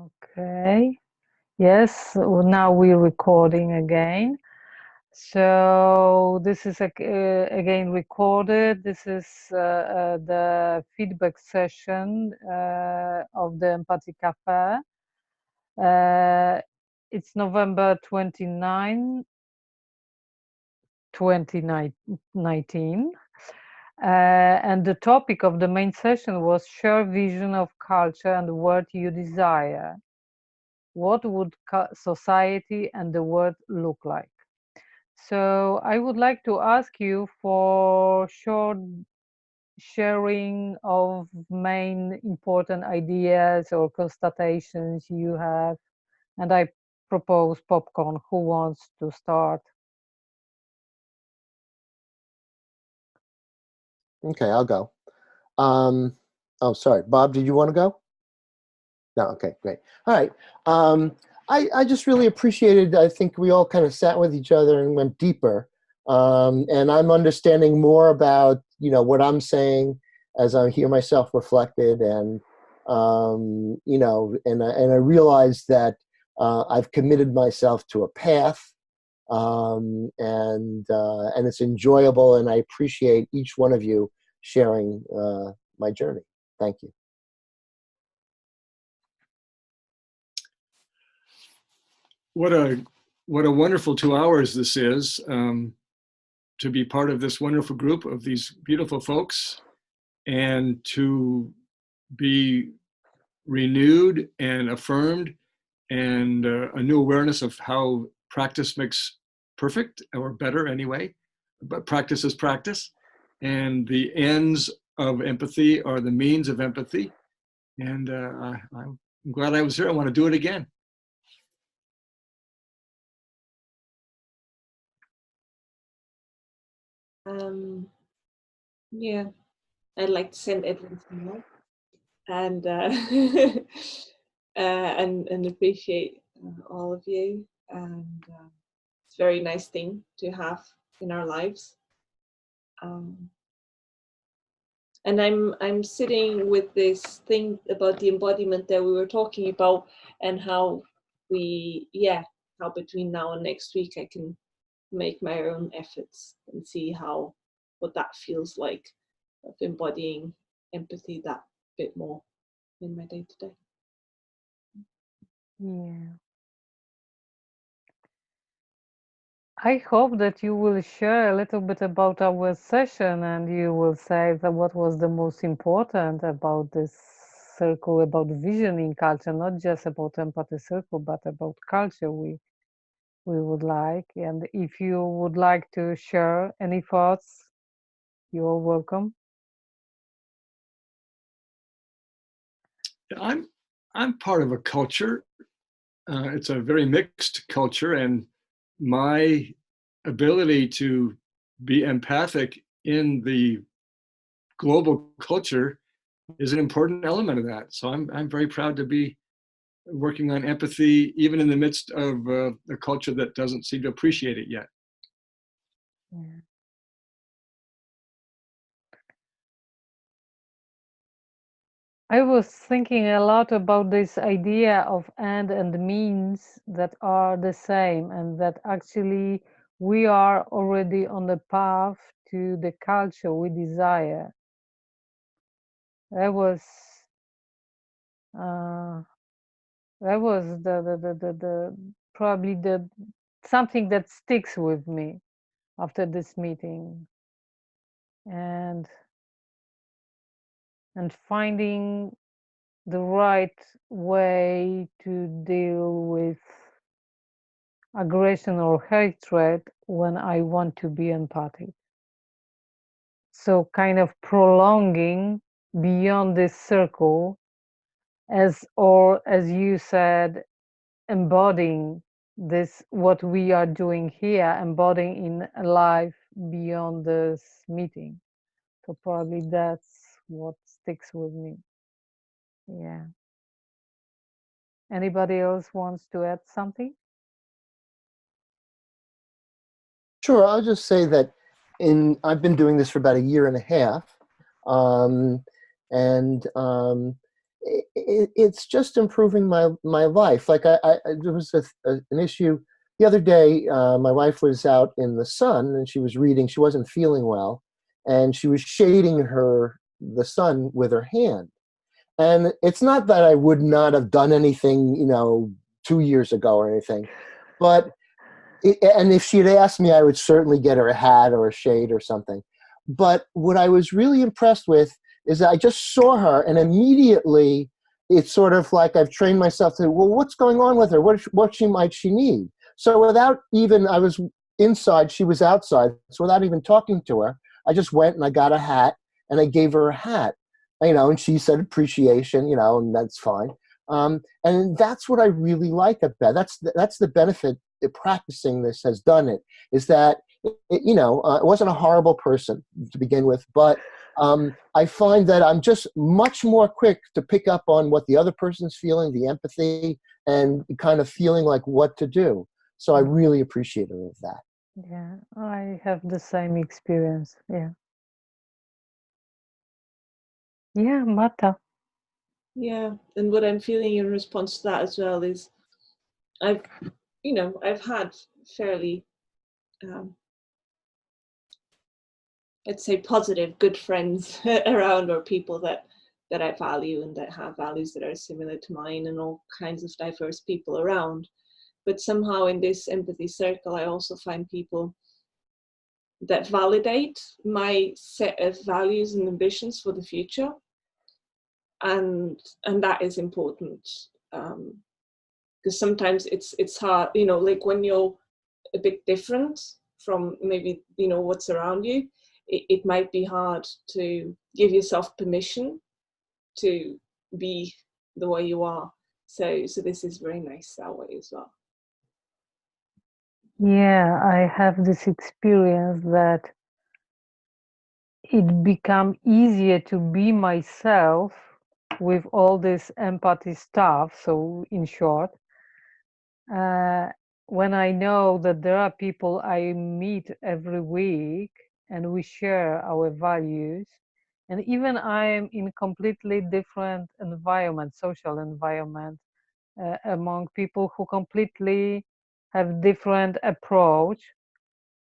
Okay. Yes, now we're recording again. So this is again recorded. This is the feedback session of the Empathic Cafe. It's November 29, 2019. And the topic of the main session was share vision of culture and the world you desire. What would society and the world look like? So I would like to ask you for short sharing of main important ideas or constatations you have. And I propose popcorn. Who wants to start? Okay, I'll go. Oh, sorry. Bob, did you want to go? No, okay, great. All right. I just really appreciated, I think we all kind of sat with each other and went deeper. And I'm understanding more about, what I'm saying as I hear myself reflected. And, and I realized that I've committed myself to a path. And it's enjoyable, and I appreciate each one of you sharing my journey. Thank you. What a wonderful 2 hours this is, to be part of this wonderful group of these beautiful folks, and to be renewed and affirmed, and a new awareness of how practice makes perfect, or better anyway, but practice is practice, and the ends of empathy are the means of empathy. And I'm glad I was here. I want to do it again. Yeah, I'd like to send everyone some love, and and appreciate all of you. And it's a very nice thing to have in our lives. And I'm sitting with this thing about the embodiment that we were talking about, and how how between now and next week I can make my own efforts and see what that feels like, of embodying empathy that bit more in my day-to-day. Yeah. I hope that you will share a little bit about our session, and you will say that what was the most important about this circle, about visioning culture, not just about empathy circle, but about culture we would like. And if you would like to share any thoughts, you're welcome. I'm part of a culture. It's a very mixed culture, and my ability to be empathic in the global culture is an important element of that. So I'm very proud to be working on empathy, even in the midst of a culture that doesn't seem to appreciate it yet. Yeah. I was thinking a lot about this idea of end and means that are the same, and that actually we are already on the path to the culture we desire. That was the probably the something that sticks with me after this meeting, and finding the right way to deal with aggression or hatred when I want to be empathic. So kind of prolonging beyond this circle, as you said, embodying this, what we are doing here, embodying in life beyond this meeting. So probably that's what sticks with me. Yeah. Anybody else wants to add something? Sure, I'll just say that I've been doing this for about 1.5 years, and it's just improving my life. Like there was an issue the other day. My wife was out in the sun and she was reading. She wasn't feeling well, and she was shading the sun with her hand. And it's not that I would not have done anything, 2 years ago or anything, but and if she'd asked me, I would certainly get her a hat or a shade or something. But what I was really impressed with is I just saw her, and immediately it's sort of like I've trained myself to, well, what's going on with her? What might she need? So without even, I was inside, she was outside. So without even talking to her, I just went and I got a hat and I gave her a hat, and she said appreciation, and that's fine. And that's what I really like about that's the benefit that practicing this has done is that it wasn't a horrible person to begin with, but I find that I'm just much more quick to pick up on what the other person's feeling, the empathy, and kind of feeling like what to do. So I really appreciate all of that. Yeah, I have the same experience. Yeah. Yeah, Marta. Yeah, and what I'm feeling in response to that as well is I've had fairly, let's say, positive, good friends around, or people that I value and that have values that are similar to mine, and all kinds of diverse people around. But somehow in this empathy circle, I also find people that validate my set of values and ambitions for the future. And that is important, because sometimes it's hard, like when you're a bit different from maybe what's around you, it might be hard to give yourself permission to be the way you are. So this is very nice that way as well. Yeah, I have this experience that it become easier to be myself with all this empathy stuff. So in short, when I know that there are people I meet every week and we share our values, and even I am in completely different environment, social environment, among people who completely have different approach,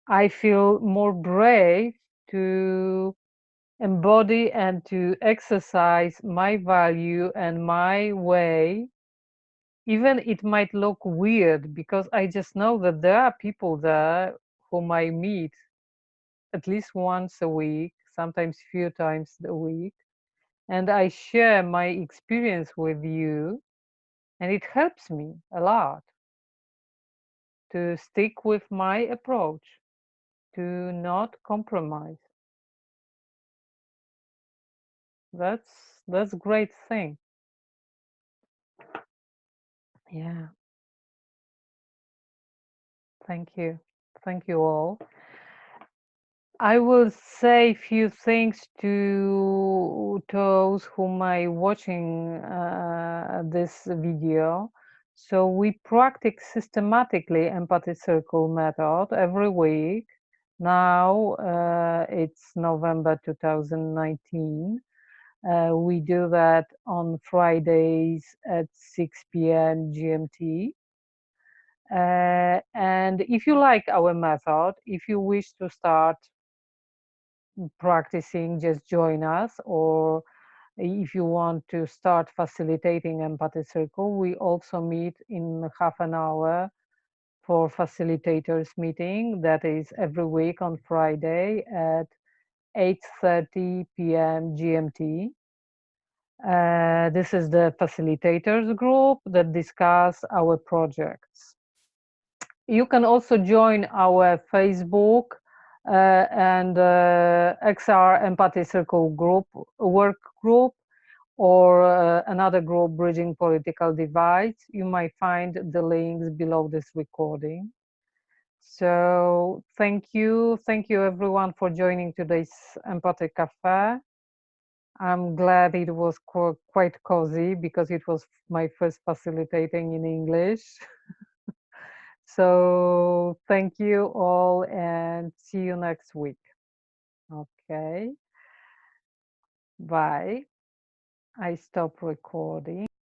I feel more brave to embody and to exercise my value and my way. Even it might look weird because I just know that there are people there whom I meet at least once a week, sometimes few times a week, and I share my experience with you, and it helps me a lot to stick with my approach, to not compromise. That's a great thing. Yeah. Thank you. Thank you all. I will say a few things to those whom are watching this video. So we practice systematically empathy circle method every week. Now it's November 2019. We do that on Fridays at 6 p.m. GMT. And if you like our method, if you wish to start practicing, just join us. Or if you want to start facilitating empathy circle, we also meet in half an hour for facilitators meeting. That is every week on Friday at 8:30 p.m. GMT. This is the facilitators group that discuss our projects. You can also join our Facebook and XR Empathy Circle group, work group, or another group, Bridging Political Divides. You might find the links below this recording. So thank you everyone for joining today's Empathy Cafe. I'm glad it was quite cozy because it was my first facilitating in English. So thank you all and see you next week. Okay. Bye. I stop recording.